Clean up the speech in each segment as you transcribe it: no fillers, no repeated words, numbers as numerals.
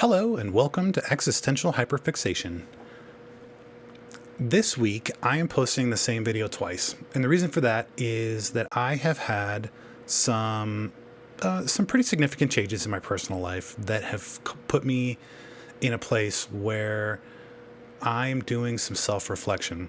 Hello and welcome to Existential Hyperfixation. This week I am posting the same video twice, and the reason for that is that I have had some pretty significant changes in my personal life that have put me in a place where I'm doing some self-reflection,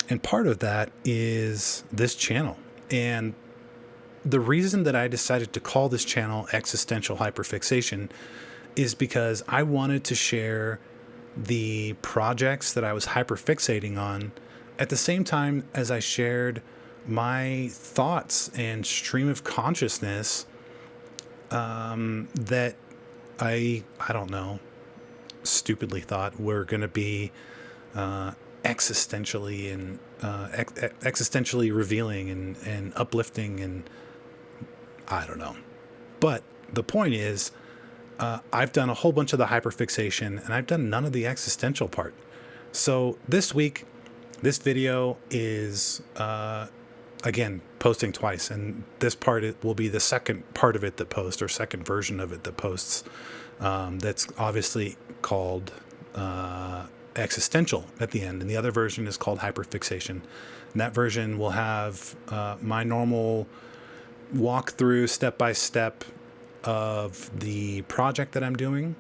and part of that is this channel. And the reason that I decided to call this channel Existential Hyperfixation is because I wanted to share the projects that I was hyperfixating on at the same time as I shared my thoughts and stream of consciousness that I don't know, stupidly thought were going to be existentially and existentially revealing and uplifting, and I don't know. But the point is, I've done a whole bunch of the hyperfixation and I've done none of the existential part. So this week, this video is, again, posting twice. And this part will be the second part of it that posts, or second version of it that posts. That's obviously called Existential at the end. And the other version is called Hyperfixation. And that version will have my normal walkthrough, step-by-step of the project that I'm doing,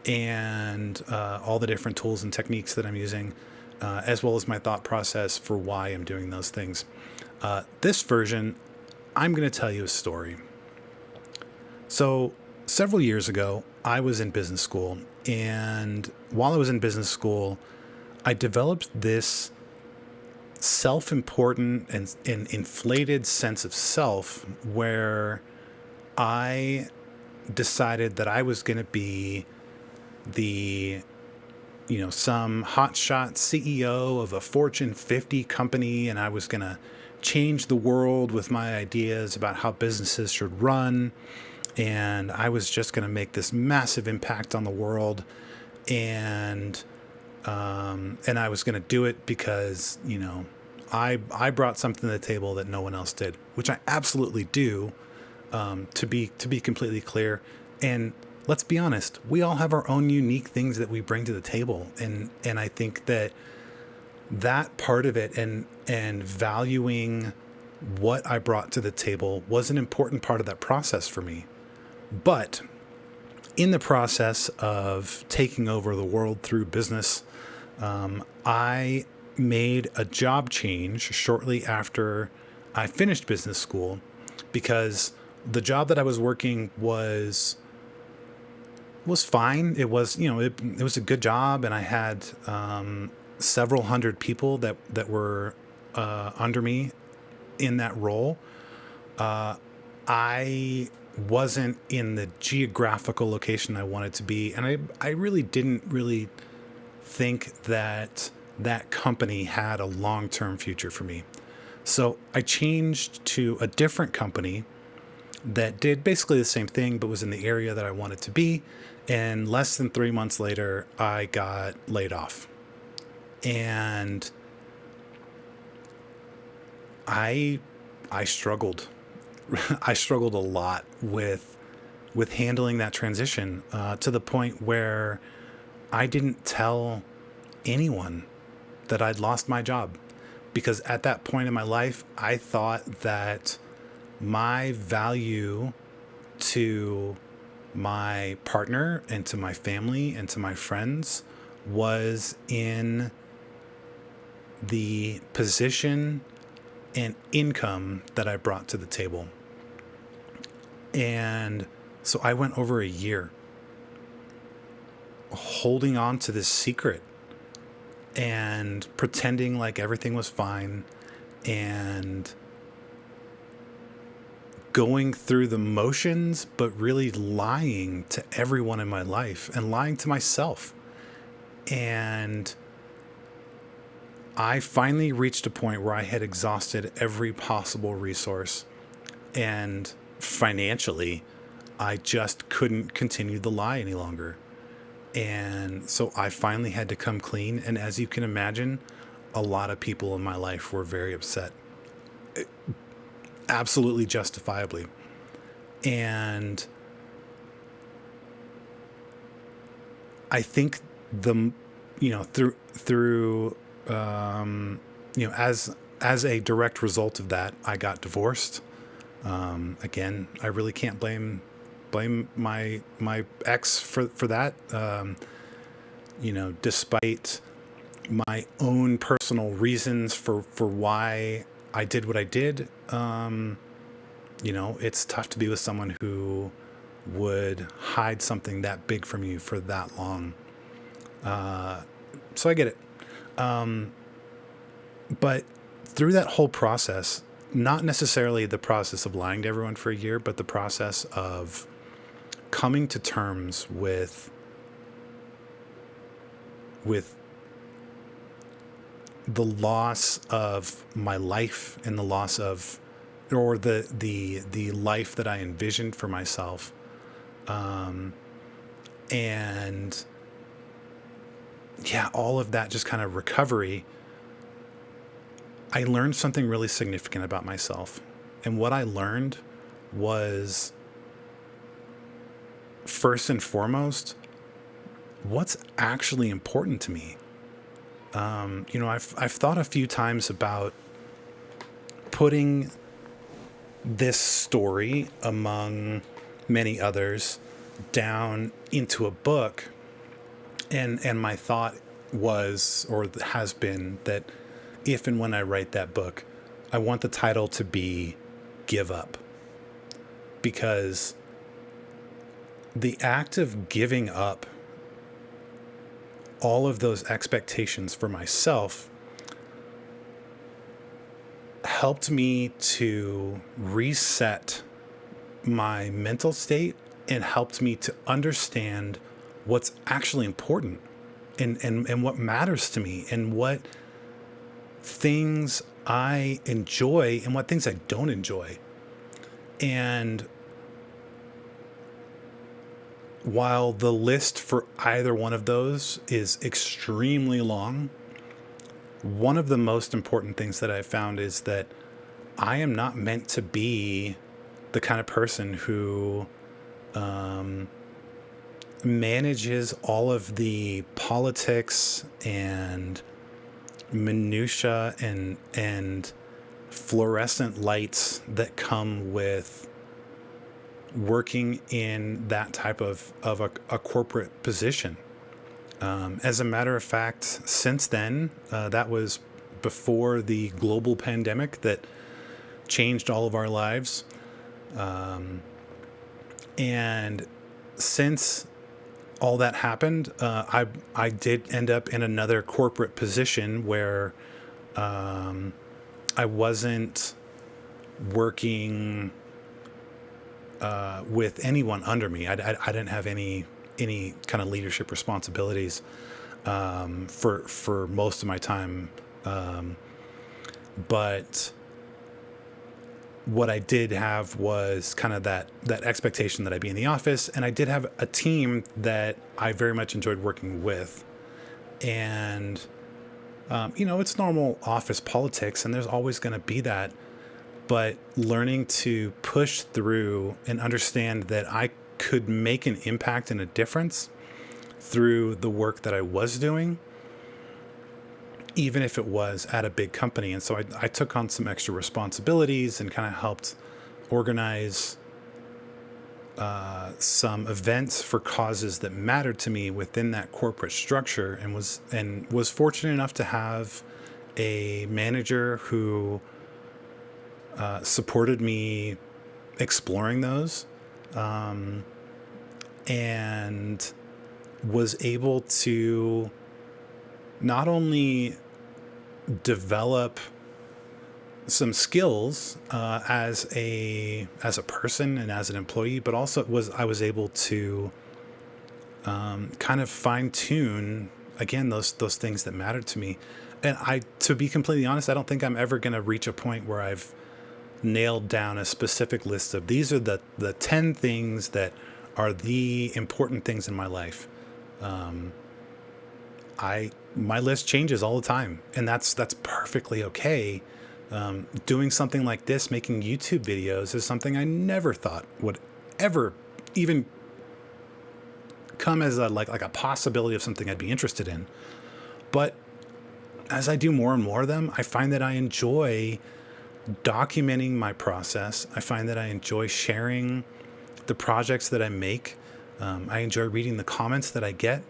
and all the different tools and techniques that I'm using, as well as my thought process for why I'm doing those things. This version, I'm going to tell you a story. So several years ago, I was in business school, and while I was in business school, I developed this self-important and inflated sense of self where I decided that I was going to be some hotshot CEO of a Fortune 50 company, and I was going to change the world with my ideas about how businesses should run, and I was just going to make this massive impact on the world, and I was going to do it because, I brought something to the table that no one else did, which I absolutely do. To be completely clear, and let's be honest, we all have our own unique things that we bring to the table, and I think that part of it and valuing what I brought to the table was an important part of that process for me. But in the process of taking over the world through business, I made a job change shortly after I finished business school, because the job that I was working was fine. It was, it was a good job, and I had several hundred people that were under me in that role. I wasn't in the geographical location I wanted to be, and I really didn't really think that company had a long-term future for me. So I changed to a different company that did basically the same thing, but was in the area that I wanted to be. And less than 3 months later, I got laid off. And I struggled. I struggled a lot with handling that transition, to the point where I didn't tell anyone that I'd lost my job. Because at that point in my life, I thought that my value to my partner and to my family and to my friends was in the position and income that I brought to the table. And so I went over a year holding on to this secret and pretending like everything was fine, and going through the motions, but really lying to everyone in my life and lying to myself. And I finally reached a point where I had exhausted every possible resource, and financially, I just couldn't continue the lie any longer. And so I finally had to come clean. And as you can imagine, a lot of people in my life were very upset. Absolutely justifiably. And I think the, through, as a direct result of that, I got divorced. Again, I really can't blame my ex for that. Despite my own personal reasons for why I did what I did, it's tough to be with someone who would hide something that big from you for that long. So I get it. But through that whole process, not necessarily the process of lying to everyone for a year, but the process of coming to terms with the loss of my life and the loss of, or the life that I envisioned for myself. And yeah, all of that just kind of recovery, I learned something really significant about myself. And what I learned was, first and foremost, what's actually important to me. I've thought a few times about putting this story, among many others, down into a book. And my thought was, or has been, that if and when I write that book, I want the title to be Give Up. Because the act of giving up all of those expectations for myself helped me to reset my mental state and helped me to understand what's actually important and what matters to me and what things I enjoy and what things I don't enjoy. And while the list for either one of those is extremely long, one of the most important things that I've found is that I am not meant to be the kind of person who manages all of the politics and minutia and fluorescent lights that come with working in that type of a corporate position. As a matter of fact, since then, that was before the global pandemic that changed all of our lives. And since all that happened, I did end up in another corporate position where I wasn't working with anyone under me. I didn't have any kind of leadership responsibilities for most of my time. But what I did have was kind of that expectation that I'd be in the office, and I did have a team that I very much enjoyed working with. And it's normal office politics, and there's always going to be that. But learning to push through and understand that I could make an impact and a difference through the work that I was doing, even if it was at a big company. And so I took on some extra responsibilities and kind of helped organize some events for causes that mattered to me within that corporate structure, and was fortunate enough to have a manager who supported me exploring those, and was able to not only develop some skills as a person and as an employee, but also I was able to kind of fine tune again those things that mattered to me. And to be completely honest, I don't think I'm ever going to reach a point where I've nailed down a specific list of these are the 10 things that are the important things in my life. My list changes all the time, and that's perfectly okay. Doing something like this, making YouTube videos, is something I never thought would ever even come as a like a possibility of something I'd be interested in. But as I do more and more of them, I find that I enjoy documenting my process. I find that I enjoy sharing the projects that I make. I enjoy reading the comments that I get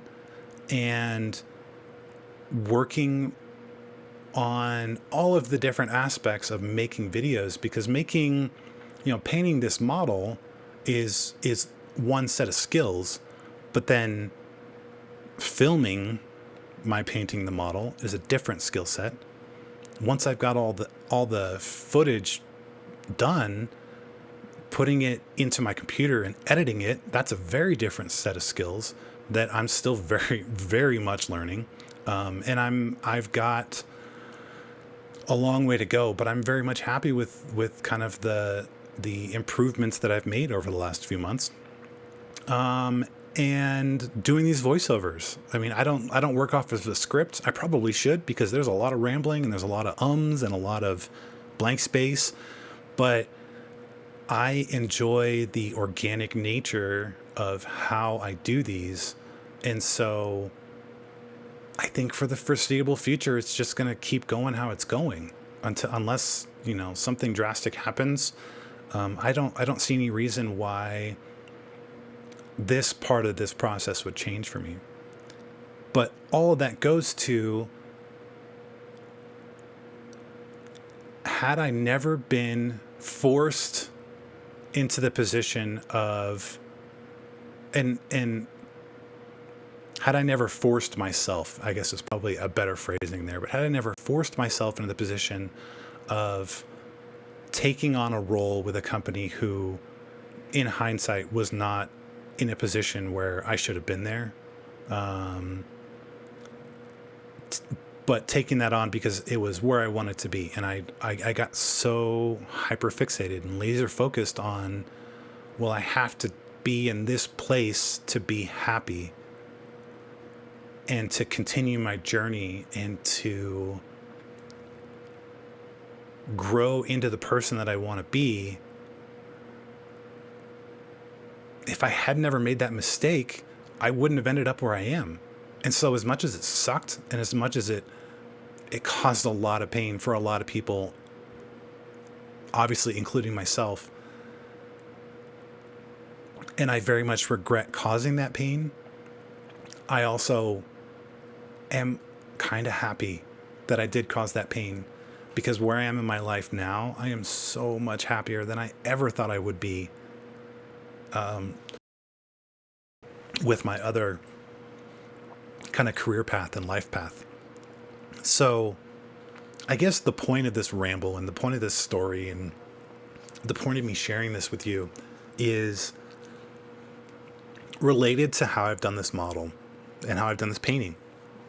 and working on all of the different aspects of making videos, because making, painting this model is one set of skills, but then filming my painting the model is a different skill set. Once I've got all the footage done, putting it into my computer and editing it, that's a very different set of skills that I'm still very, very much learning. And I've got a long way to go, but I'm very much happy with kind of the improvements that I've made over the last few months. And doing these voiceovers. I mean, I don't work off of the script. I probably should, because there's a lot of rambling and there's a lot of ums and a lot of blank space, but I enjoy the organic nature of how I do these. And so I think for the foreseeable future, it's just going to keep going how it's going unless, something drastic happens. I don't see any reason why this part of this process would change for me. But all of that goes to, had I never been forced into the position of, and had I never forced myself, I guess is probably a better phrasing there, but had I never forced myself into the position of taking on a role with a company who, in hindsight, was not in a position where I should have been there, but taking that on because it was where I wanted to be. And I got so hyperfixated and laser focused on, well, I have to be in this place to be happy and to continue my journey and to grow into the person that I want to be. If I had never made that mistake, I wouldn't have ended up where I am. And so as much as it sucked and as much as it caused a lot of pain for a lot of people, obviously including myself, and I very much regret causing that pain, I also am kind of happy that I did cause that pain, because where I am in my life now, I am so much happier than I ever thought I would be with my other kind of career path and life path. So I guess the point of this ramble and the point of this story and the point of me sharing this with you is related to how I've done this model and how I've done this painting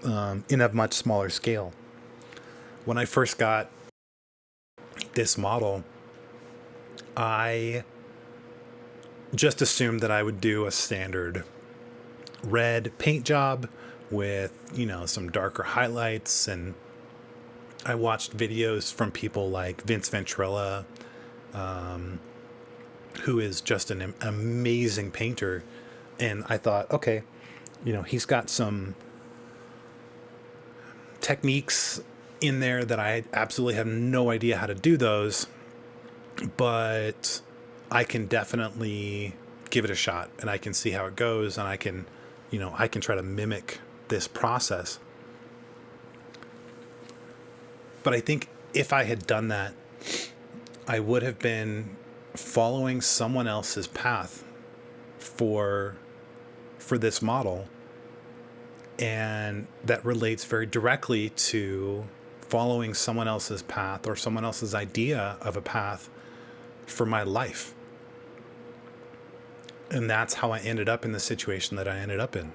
in a much smaller scale. When I first got this model, I just assumed that I would do a standard red paint job with, some darker highlights. And I watched videos from people like Vince Venturella, who is just an amazing painter. And I thought, okay, he's got some techniques in there that I absolutely have no idea how to do those, but I can definitely give it a shot and I can see how it goes, and I can try to mimic this process. But I think if I had done that, I would have been following someone else's path for this model. And that relates very directly to following someone else's path or someone else's idea of a path for my life. And that's how I ended up in the situation that I ended up in.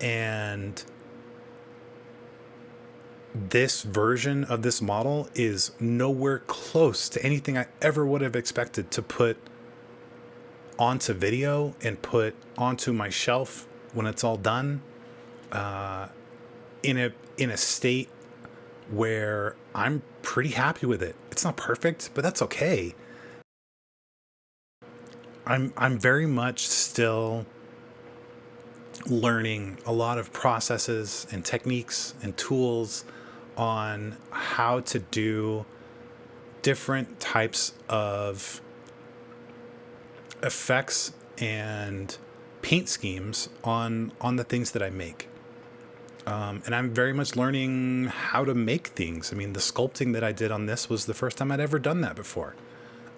And this version of this model is nowhere close to anything I ever would have expected to put onto video and put onto my shelf when it's all done, in a state where I'm pretty happy with it. It's not perfect, but that's okay. I'm very much still learning a lot of processes and techniques and tools on how to do different types of effects and paint schemes on the things that I make. And I'm very much learning how to make things. I mean, the sculpting that I did on this was the first time I'd ever done that before.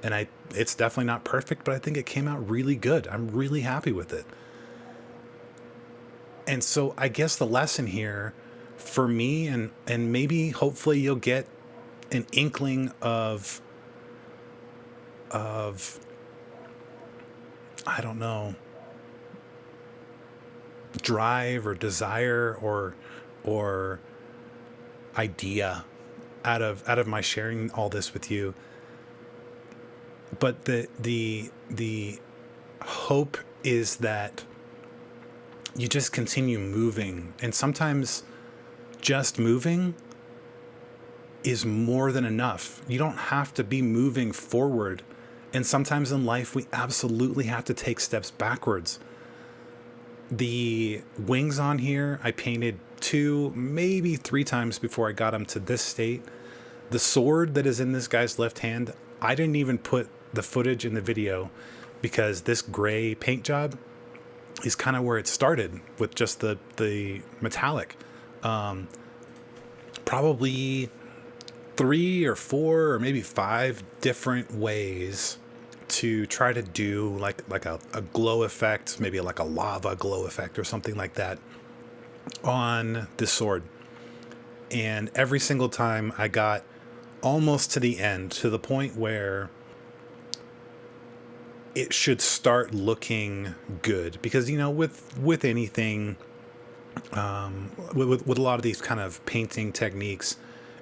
And it's definitely not perfect, but I think it came out really good. I'm really happy with it. And so I guess the lesson here for me, and maybe hopefully you'll get an inkling of I don't know, drive or desire or idea out of my sharing all this with you. But the hope is that you just continue moving, and sometimes just moving is more than enough. You don't have to be moving forward. And sometimes in life, we absolutely have to take steps backwards. The wings on here, I painted 2, maybe 3 times before I got them to this state. The sword that is in this guy's left hand, I didn't even put the footage in the video because this gray paint job is kind of where it started with just the metallic. Probably 3 or 4 or maybe 5 different ways to try to do like a glow effect, maybe like a lava glow effect or something like that on this sword. And every single time I got almost to the end, to the point where it should start looking good. Because, you know, with anything, with a lot of these kind of painting techniques,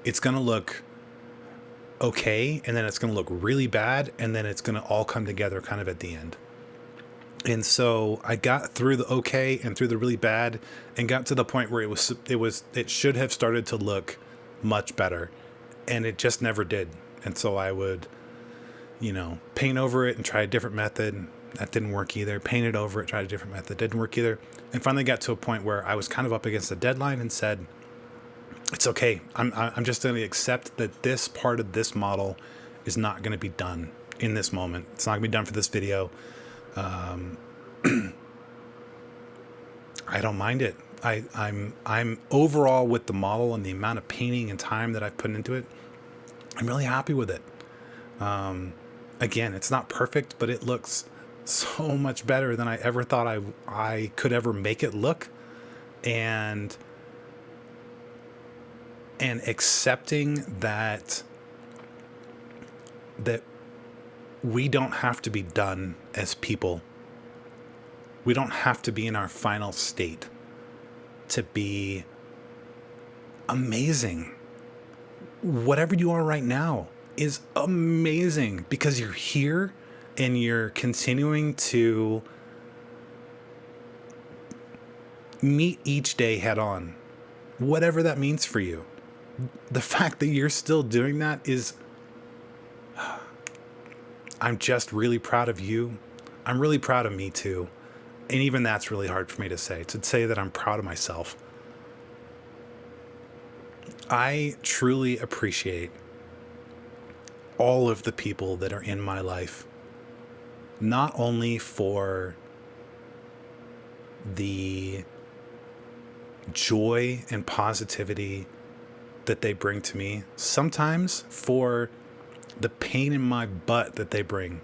it's going to look okay, and then it's going to look really bad, and then it's going to all come together kind of at the end. And so I got through the okay and through the really bad and got to the point where it should have started to look much better, and it just never did. And so I would, paint over it and try a different method. That didn't work either. Painted over it, tried a different method. Didn't work either. And finally got to a point where I was kind of up against a deadline and said, it's okay. I'm just going to accept that this part of this model is not going to be done in this moment. It's not going to be done for this video. I don't mind it. I'm overall with the model and the amount of painting and time that I've put into it, I'm really happy with it. Again, it's not perfect, but it looks so much better than I ever thought I could ever make it look. And accepting that we don't have to be done as people. We don't have to be in our final state to be amazing. Whatever you are right now is amazing because you're here and you're continuing to meet each day head on, whatever that means for you. The fact that you're still doing that is, I'm just really proud of you. I'm really proud of me too. And even that's really hard for me to say that I'm proud of myself. I truly appreciate all of the people that are in my life, not only for the joy and positivity that they bring to me, sometimes for the pain in my butt that they bring.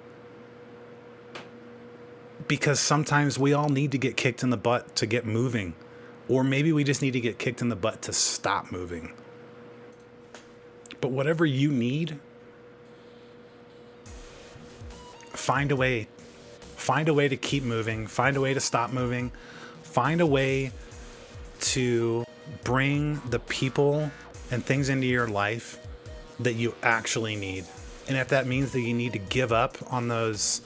Because sometimes we all need to get kicked in the butt to get moving. Or maybe we just need to get kicked in the butt to stop moving. But whatever you need, find a way. Find a way to keep moving. Find a way to stop moving. Find a way to bring the people and things into your life that you actually need. And if that means that you need to give up on those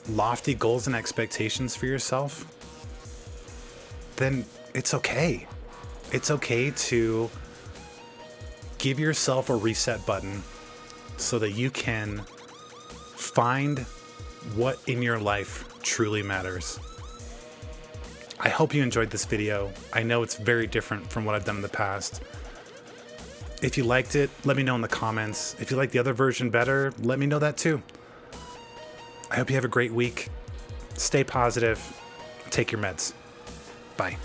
lofty goals and expectations for yourself, then it's okay. It's okay to give yourself a reset button so that you can find what in your life truly matters. I hope you enjoyed this video. I know it's very different from what I've done in the past. If you liked it, let me know in the comments. If you like the other version better, let me know that too. I hope you have a great week. Stay positive. Take your meds. Bye.